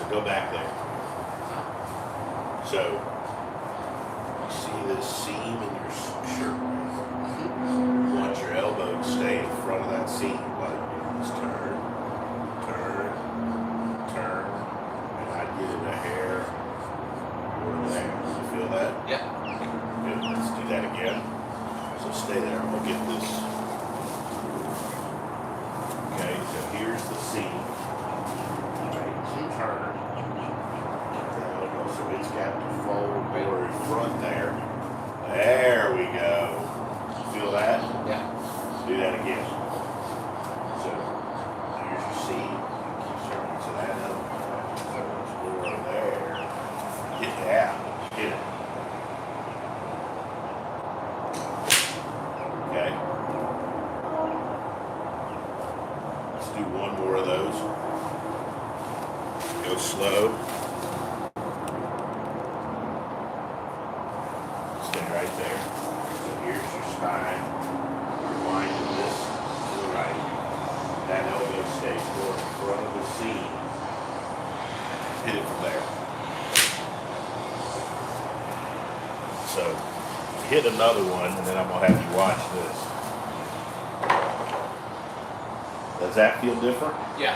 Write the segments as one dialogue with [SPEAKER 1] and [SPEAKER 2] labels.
[SPEAKER 1] go back there. So, you see this seam in your shirt? You want your elbow to stay in front of that seam. What you do is turn, and I get in a hair over there. You feel that?
[SPEAKER 2] Yeah.
[SPEAKER 1] Good. Let's do that again. So stay there. I'm gonna get this. Okay, so here's the seam. Turn. So it's got to fold more in front there. There we go. Feel that?
[SPEAKER 2] Yeah.
[SPEAKER 1] Do that again. So here's your seam. Keep turning to that up. So it's more there. Get that. Hit it. Okay. Let's do one more of those. Go slow. Stay right there. So here's your spine. You're winding this to the right. That elbow stays more in front of the seam. Hit it from there. So hit another one, and then I'm gonna have you watch this. Does that feel different?
[SPEAKER 2] Yeah.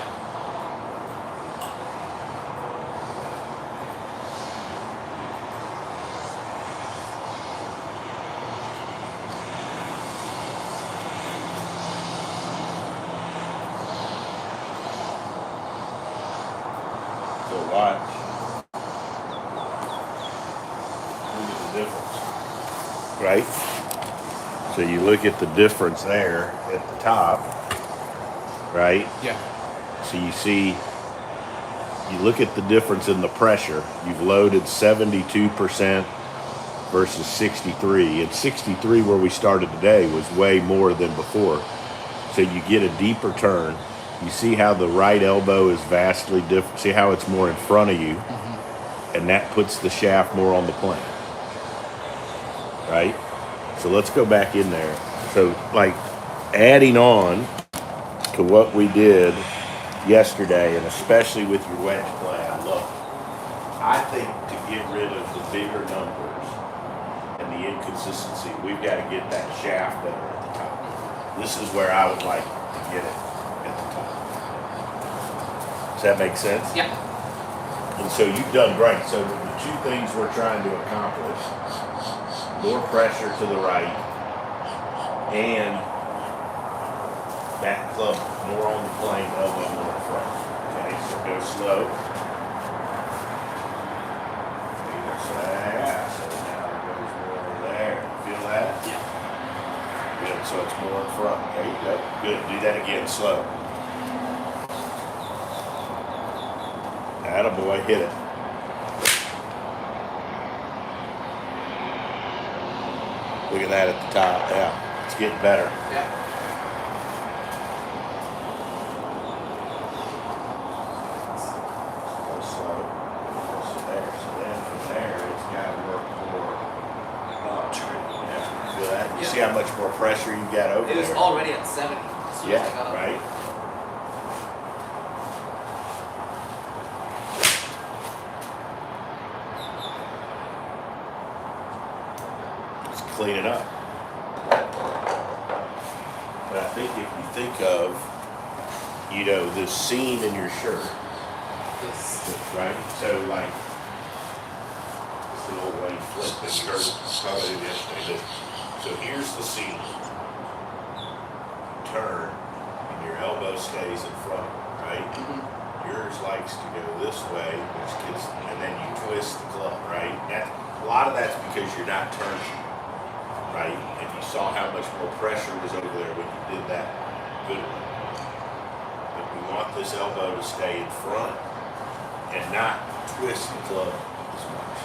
[SPEAKER 1] So watch. Look at the difference. Right? So you look at the difference there at the top, right?
[SPEAKER 2] Yeah.
[SPEAKER 1] So you see, you look at the difference in the pressure. You've loaded 72% versus 63. And 63 where we started today was way more than before. So you get a deeper turn. You see how the right elbow is vastly different. See how it's more in front of you. And that puts the shaft more on the plane. Right? So let's go back in there. So like adding on to what we did yesterday, and especially with your wedge play, I think to get rid of the bigger numbers and the inconsistency, we've got to get that shaft better at the top. This is where I would like to get it at the top. Does that make sense?
[SPEAKER 2] Yeah.
[SPEAKER 1] And so you've done great. So the two things we're trying to accomplish, more pressure to the right and that club more on the plane, elbow more in front. Okay, so go slow. Yeah, so now it goes more there. Feel that?
[SPEAKER 2] Yeah.
[SPEAKER 1] Good, so it's more in front. There you go. Good, do that again, slow. Attaboy, hit it. Look at that at the top, yeah. It's getting better.
[SPEAKER 2] Yeah.
[SPEAKER 1] Go slow. So there. So then from there, it's got to work more. Yeah, feel that? You see how much more pressure you got over there?
[SPEAKER 2] It was already at 70.
[SPEAKER 1] Yeah, right. Let's clean it up. But I think if you think of, you know, this seam in your shirt, right? So like, it's an old way to flip this shirt. Probably yesterday. So here's the seam. Turn, and your elbow stays in front, right? Yours likes to go this way, which gets, and then you twist the club, right? A lot of that's because you're not turning, right? And you saw how much more pressure was over there when you did that good one. But we want this elbow to stay in front and not twist the club as much.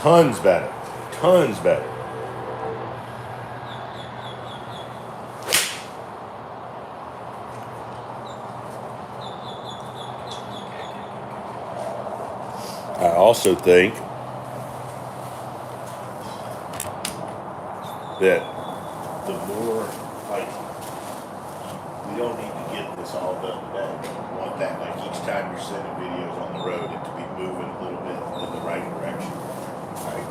[SPEAKER 1] Tons better. Tons better. I also think that the more like, we don't need to get this all done today. We want that, like, each time you're sending videos on the road, it to be moving a little bit in the right direction. Right?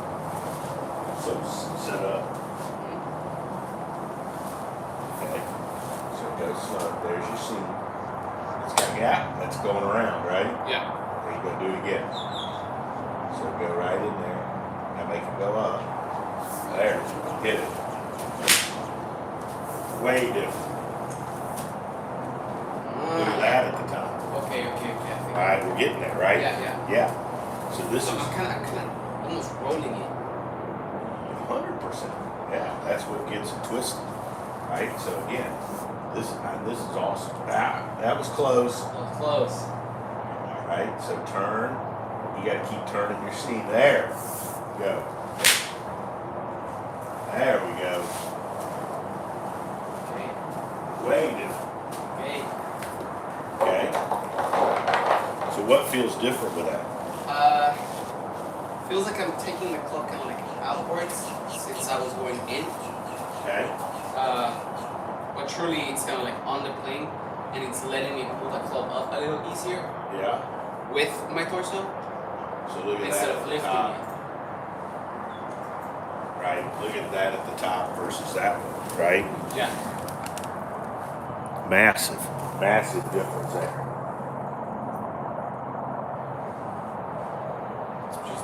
[SPEAKER 1] So set up. Okay. So go slow. There's your seam. It's got a gap. That's going around, right?
[SPEAKER 2] Yeah.
[SPEAKER 1] There you go. Do it again. So go right in there. Now make it go up. There. Hit it. Way different. Look at that at the top.
[SPEAKER 2] Okay.
[SPEAKER 1] All right, we're getting there, right?
[SPEAKER 2] Yeah.
[SPEAKER 1] So this
[SPEAKER 2] So
[SPEAKER 1] is
[SPEAKER 2] I'm kind of almost rolling it.
[SPEAKER 1] 100%. Yeah, that's what gets it twisted, right? So again, this is awesome. That was close.
[SPEAKER 2] That was close.
[SPEAKER 1] All right, so turn. You got to keep turning your seam. There. Go. There we go.
[SPEAKER 2] Okay.
[SPEAKER 1] Way different.
[SPEAKER 2] Okay.
[SPEAKER 1] Okay. So what feels different with that?
[SPEAKER 2] Feels like I'm taking the club kind of like outwards since I was going in.
[SPEAKER 1] Okay.
[SPEAKER 2] But truly it's kind of like on the plane and it's letting me pull the club up a little easier
[SPEAKER 1] Yeah.
[SPEAKER 2] with my torso
[SPEAKER 1] So look at
[SPEAKER 2] instead
[SPEAKER 1] that
[SPEAKER 2] of
[SPEAKER 1] at the
[SPEAKER 2] lifting
[SPEAKER 1] top.
[SPEAKER 2] it.
[SPEAKER 1] Right. Look at that at the top versus that one. Right.
[SPEAKER 2] Yeah.
[SPEAKER 1] Massive difference there.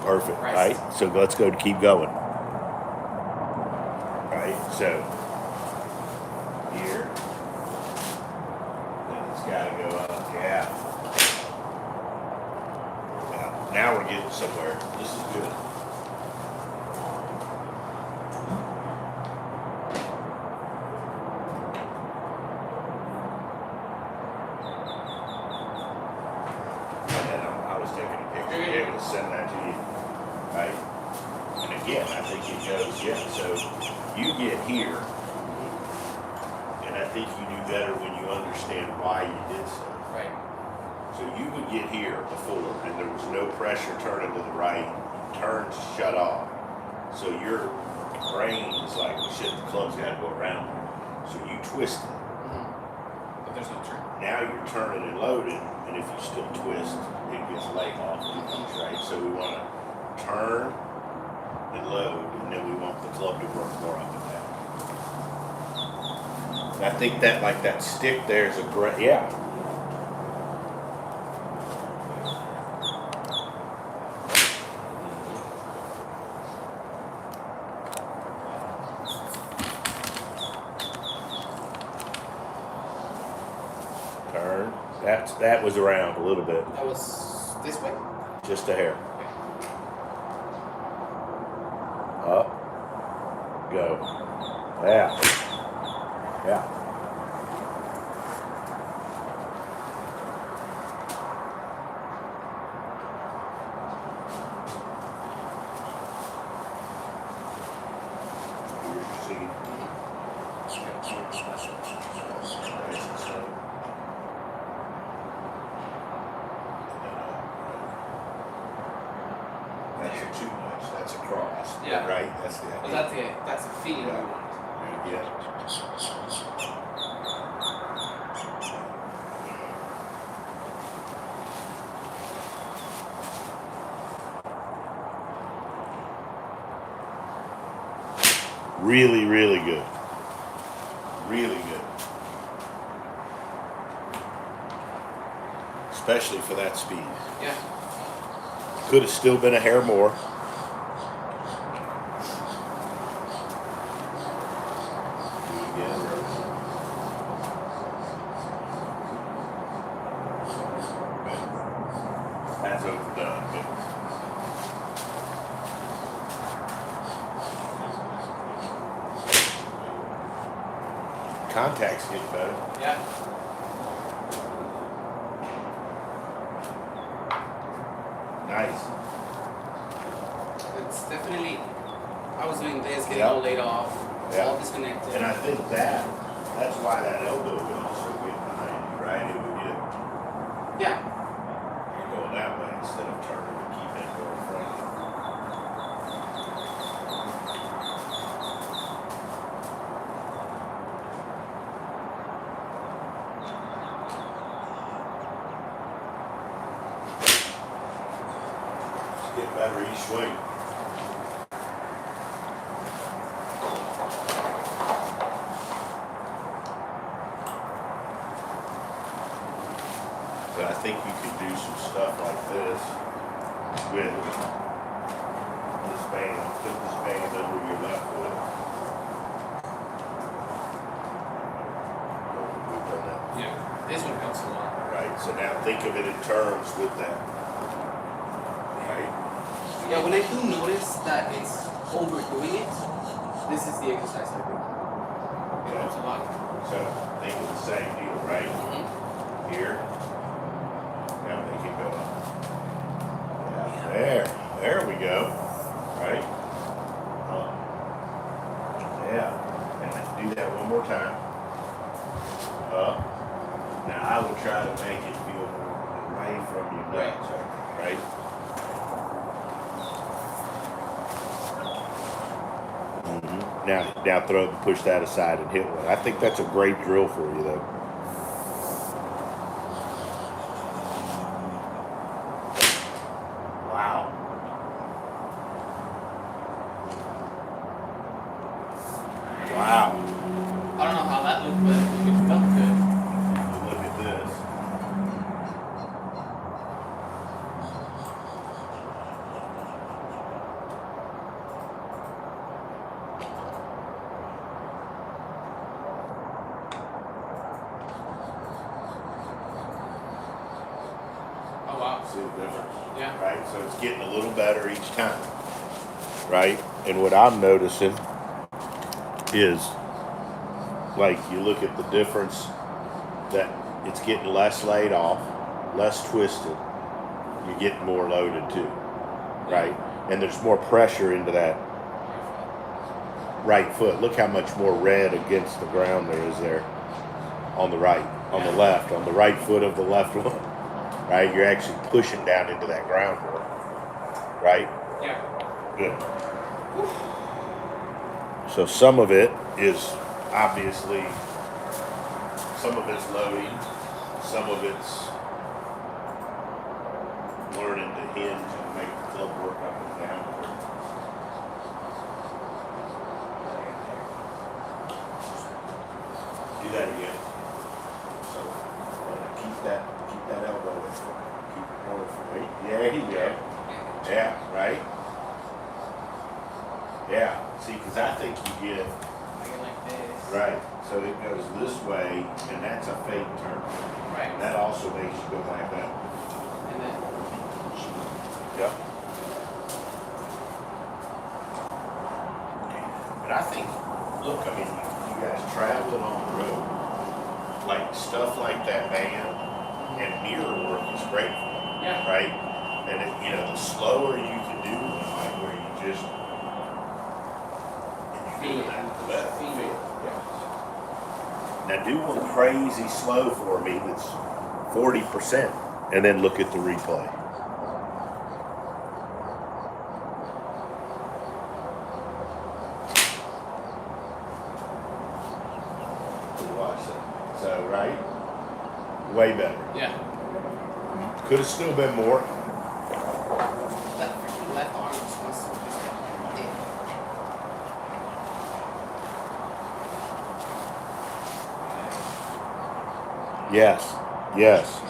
[SPEAKER 1] Perfect, right? So let's go to keep going. Right, so here, then it's got to go up, yeah. Now we're getting somewhere. This is good. And I was taking a picture, be able to send that to you. Right? And again, I think it goes, yeah, so you get here, and I think you do better when you understand why you did so.
[SPEAKER 2] Right.
[SPEAKER 1] So you would get here before, and there was no pressure turning to the right, turns shut off. So your brain is like, well, shit, the club's got to go around. So you twist it.
[SPEAKER 2] But there's no turn.
[SPEAKER 1] Now you're turning and loading, and if you still twist, it gets laid off the piece, right? So we want to turn and load, and then we want the club to work more up and down. And I think that, like that stick there is a great, yeah. Turn. That was around a little bit.
[SPEAKER 2] That was this way?
[SPEAKER 1] Just a hair. Up. Go. Yeah. Yeah. That's too much. That's a cross.
[SPEAKER 2] Yeah.
[SPEAKER 1] Right? That's the idea.
[SPEAKER 2] Well, that's the feeling we want.
[SPEAKER 1] Yeah. Really, really good. Really good. Especially for that speed.
[SPEAKER 2] Yeah.
[SPEAKER 1] Could have still been a hair more. That's overdone. But contact's getting better.
[SPEAKER 2] Yeah.
[SPEAKER 1] Nice.
[SPEAKER 2] It's definitely, I was doing this, getting
[SPEAKER 1] Yep.
[SPEAKER 2] all laid off,
[SPEAKER 1] Yep.
[SPEAKER 2] all disconnected.
[SPEAKER 1] And I think that's why that elbow goes so good behind you, right? It would get,
[SPEAKER 2] Yeah.
[SPEAKER 1] you're going that way instead of turning and keeping it going front. Get better each swing. But I think you could do some stuff like this with this band. Put this band under your left foot. We've done that.
[SPEAKER 2] Yeah, this one helps a lot.
[SPEAKER 1] Right, so now think of it in terms with that. Right?
[SPEAKER 2] Yeah, when I do notice that it's overdoing it, this is the exercise I do. It helps a lot.
[SPEAKER 1] So think of the same deal, right?
[SPEAKER 2] Mm-hmm.
[SPEAKER 1] Here. Now make it go up. Yeah, there we go. Right? Yeah. And do that one more time. Up. Now I would try to make it feel away from your nuts, right? Now throw it and push that aside and hit one. I think that's a great drill for you, though. Wow. Wow.
[SPEAKER 2] I don't know how that looked, but it felt good.
[SPEAKER 1] Look at this.
[SPEAKER 2] Oh wow.
[SPEAKER 1] See the difference?
[SPEAKER 2] Yeah.
[SPEAKER 1] Right? So it's getting a little better each time. Right? And what I'm noticing is, like, you look at the difference that it's getting less laid off, less twisted. You're getting more loaded too. Right? And there's more pressure into that right foot. Look how much more red against the ground there is there on the right, on the left, on the right foot of the left one. Right? You're actually pushing down into that ground more. Right?
[SPEAKER 2] Yeah.
[SPEAKER 1] Good. So some of it is obviously, some of it's loading, some of it's learning to hinge and make the club work up and down. Do that again. So keep that elbow in. Keep it going for me. There you go. Yeah, right? Yeah. See, because I think you get,
[SPEAKER 2] I get like this.
[SPEAKER 1] right, so it goes this way, and that's a fake turn.
[SPEAKER 2] Right.
[SPEAKER 1] That also makes you go like that.
[SPEAKER 2] And then.
[SPEAKER 1] Yep. But I think, look, I mean, you guys traveling on the road, like stuff like that band and mirror work is great for you.
[SPEAKER 2] Yeah.
[SPEAKER 1] Right? And it, you know, the slower you can do one, like where you just
[SPEAKER 2] Feel it.
[SPEAKER 1] the better.
[SPEAKER 2] Feel it.
[SPEAKER 1] Yeah. Now do one crazy slow for me that's 40%, and then look at the replay. Watch that. So right, way better.
[SPEAKER 2] Yeah.
[SPEAKER 1] Could have still been more.
[SPEAKER 2] That freaking left arm just wants to just
[SPEAKER 1] Yes. Yes.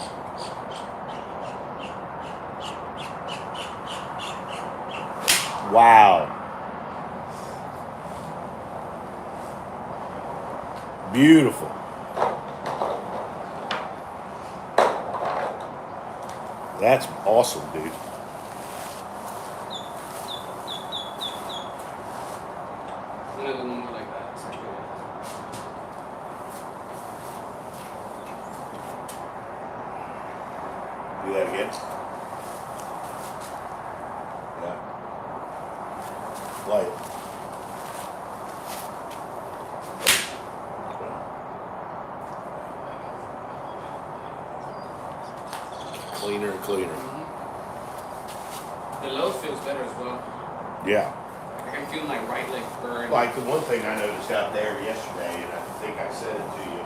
[SPEAKER 1] Wow. Beautiful. That's awesome, dude.
[SPEAKER 2] I'm gonna do one more like that. So
[SPEAKER 1] Do that again. Yeah. Light. Cleaner and cleaner.
[SPEAKER 2] The load feels better as well.
[SPEAKER 1] Yeah.
[SPEAKER 2] I can feel my right leg burn.
[SPEAKER 1] Like the one thing I noticed out there yesterday, and I think I said it to you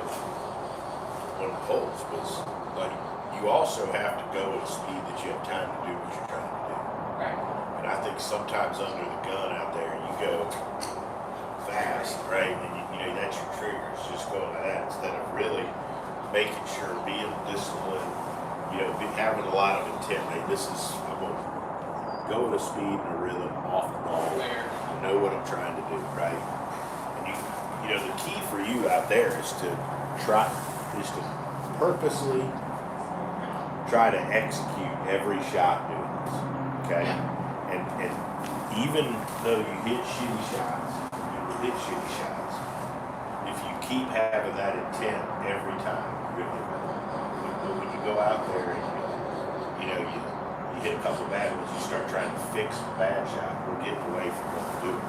[SPEAKER 1] on the polls, was like you also have to go at a speed that you have time to do what you're trying to do.
[SPEAKER 2] Right.
[SPEAKER 1] And I think sometimes under the gun out there, you go fast, right? And you know, that's your trigger. It's just going like that instead of really making sure, being disciplined, you know, having a lot of intent. Hey, this is, I'm going to go at a speed and a rhythm off the ball. I know what I'm trying to do, right? And you know, the key for you out there is to purposely try to execute every shot doing this, okay? And even though you hit shitty shots, if you keep having that intent every time, you're gonna get better. But when you go out there and you know you hit a couple of bad ones, you start trying to fix the bad shot. We're getting away from what we're doing.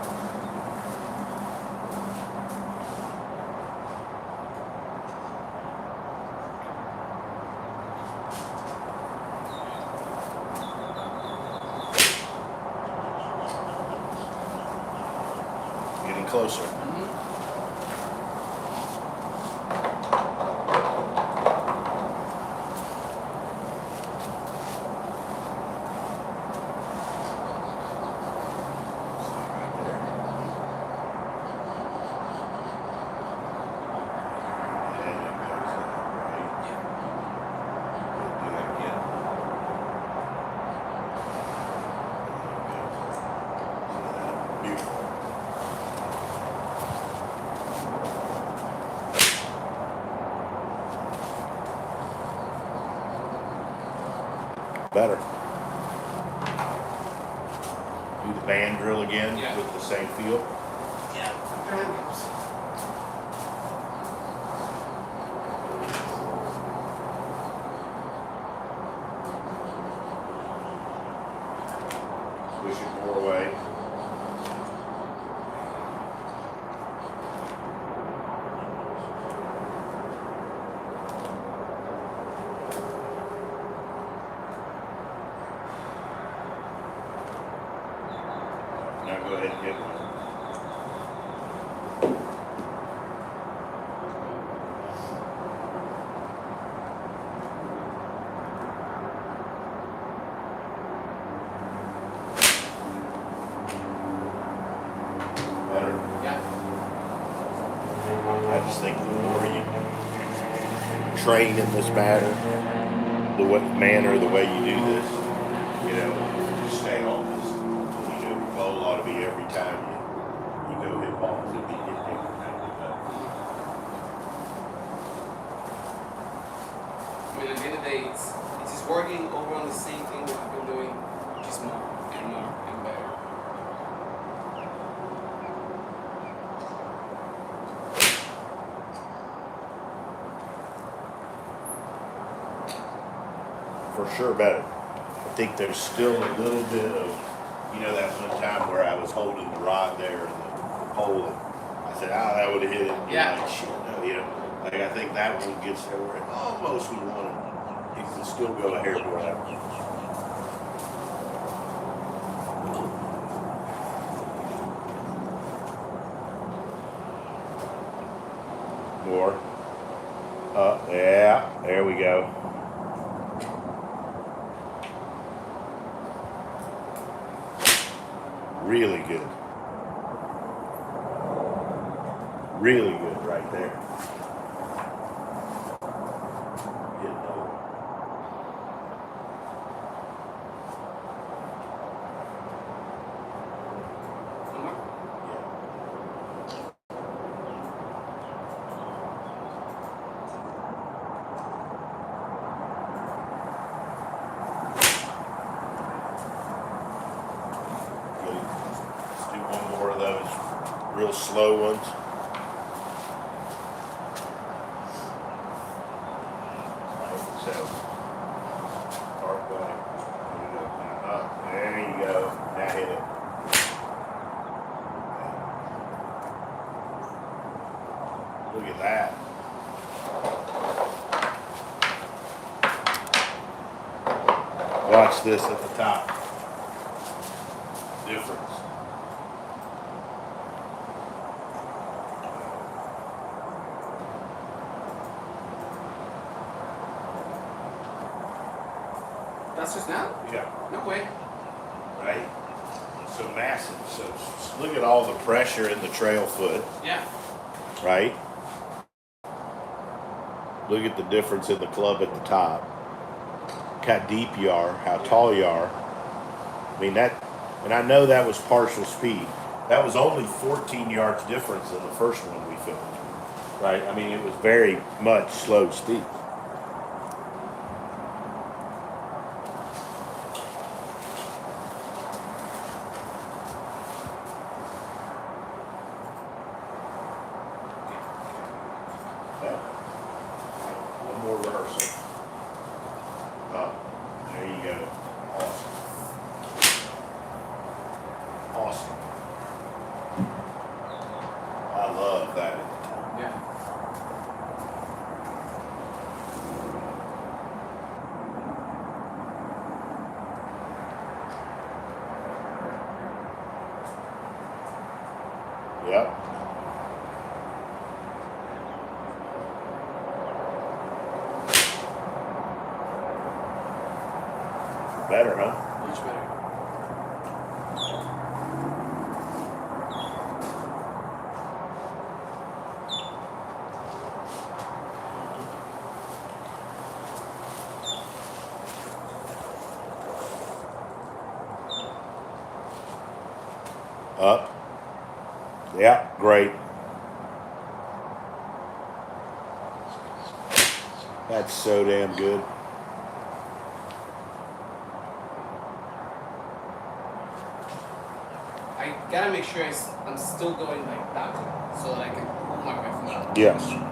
[SPEAKER 1] Getting closer. Better. Do the band drill again with the same feel.
[SPEAKER 2] Yeah.
[SPEAKER 1] Push it more away. Now go ahead and get one. Better?
[SPEAKER 2] Yeah.
[SPEAKER 1] I just think the more you train in this manner, the way you do this, you know, just stay on this. You know, your goal ought to be every time you go hit balls, you get bigger.
[SPEAKER 2] I mean, at the end of the day, it's just working over on the same thing that we've been doing, just more and more and better.
[SPEAKER 1] For sure better. I think there's still a little bit of, you know, that one time where I was holding the rod there and the pole, and I said, oh, that would have hit it. And
[SPEAKER 2] Yeah.
[SPEAKER 1] you're like, shit, no, you know. Like, I think that one gets there where it almost would want it. It can still go a hair more out. More. Yeah, there we go. Really good. Really good right there. Getting old.
[SPEAKER 2] One more?
[SPEAKER 1] Let's do one more of those real slow ones. Right, so, start going. There you go. Now hit it. Look at that. Watch this at the top. Difference.
[SPEAKER 2] That's just now?
[SPEAKER 1] Yeah.
[SPEAKER 2] No way.
[SPEAKER 1] Right? So massive. So look at all the pressure in the trail foot,
[SPEAKER 2] Yeah.
[SPEAKER 1] right? Look at the difference in the club at the top. How deep you are, how tall you are. I mean that, and I know that was partial speed. That was only 14 yards difference than the first one we filmed, right? I mean it was very much slow speed. Yeah. One more rehearsal. Oh, there you go. Awesome. Awesome. I love that.
[SPEAKER 2] Yeah.
[SPEAKER 1] Yep. Better, huh?
[SPEAKER 2] Much better.
[SPEAKER 1] Up. Yeah, great. That's so damn good.
[SPEAKER 2] I gotta make sure I'm still going like that so that I can hold my breath.
[SPEAKER 1] Yes.